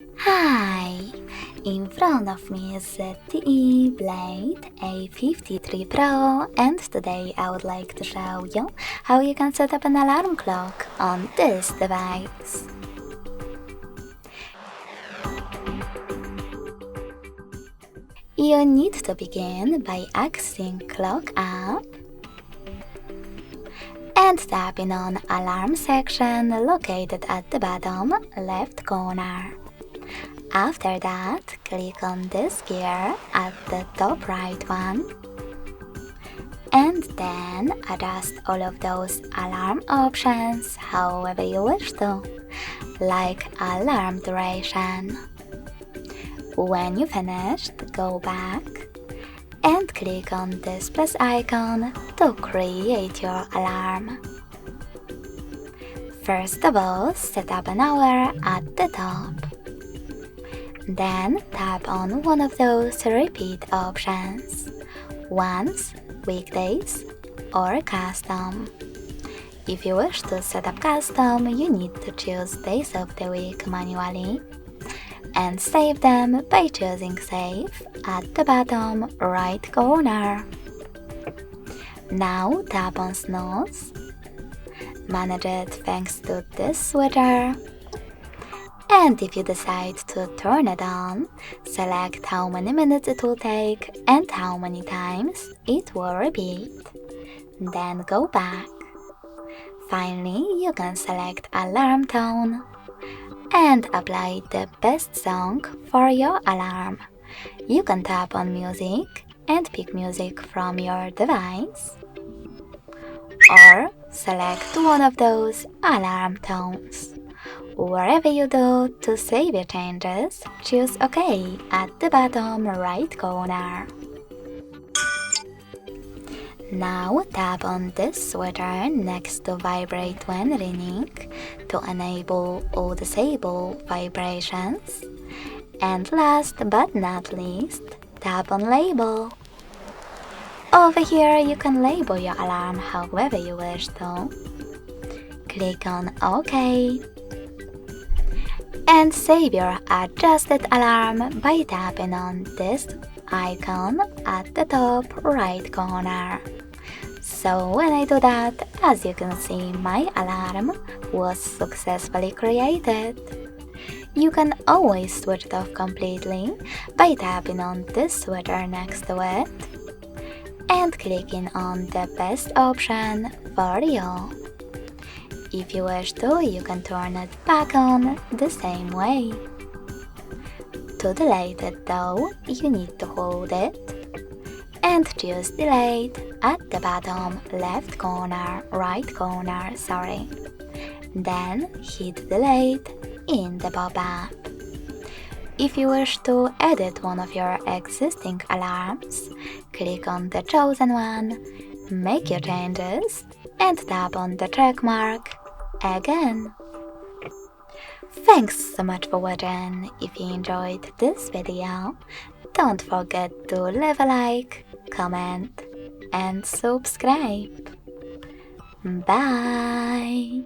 Hi! In front of me is ZTE Blade A53 Pro, and today I would like to show you how you can set up an alarm clock on this device. You need to begin by accessing Clock app and tapping on Alarm section located at the bottom left corner. After that, click on this gear at the top right one, and then adjust all of those alarm options however you wish to, like alarm duration. When you finished, go back and click on this plus icon to create your alarm. First of all, set up an hour at the top. Then tap on one of those repeat options, once, weekdays, or custom. If you wish to set up custom, you need to choose days of the week manually and save them by choosing Save at the bottom right corner. Now tap on Snooze. Manage it thanks to this switcher. And if you decide to turn it on, select how many minutes it will take and how many times it will repeat. Then go back. Finally, you can select alarm tone and apply the best song for your alarm. You can tap on music and pick music from your device, or select one of those alarm tones. Wherever you do to save your changes, choose OK at the bottom right corner. Now tap on this switcher next to Vibrate when ringing to enable or disable vibrations. And last but not least, tap on Label. Over here you can label your alarm however you wish to. Click on OK. And save your adjusted alarm by tapping on this icon at the top right corner. So when I do that, as you can see, my alarm was successfully created. You can always switch it off completely by tapping on this switcher next to it and clicking on the best option for you. If you wish to, you can turn it back on the same way. To delete it though, you need to hold it and choose Delete at the bottom left corner, right corner, Then hit Delete in the pop-up. If you wish to edit one of your existing alarms, click on the chosen one, make your changes, and tap on the check mark again. Thanks so much for watching. If you enjoyed this video, don't forget to leave a like, comment, and subscribe. Bye!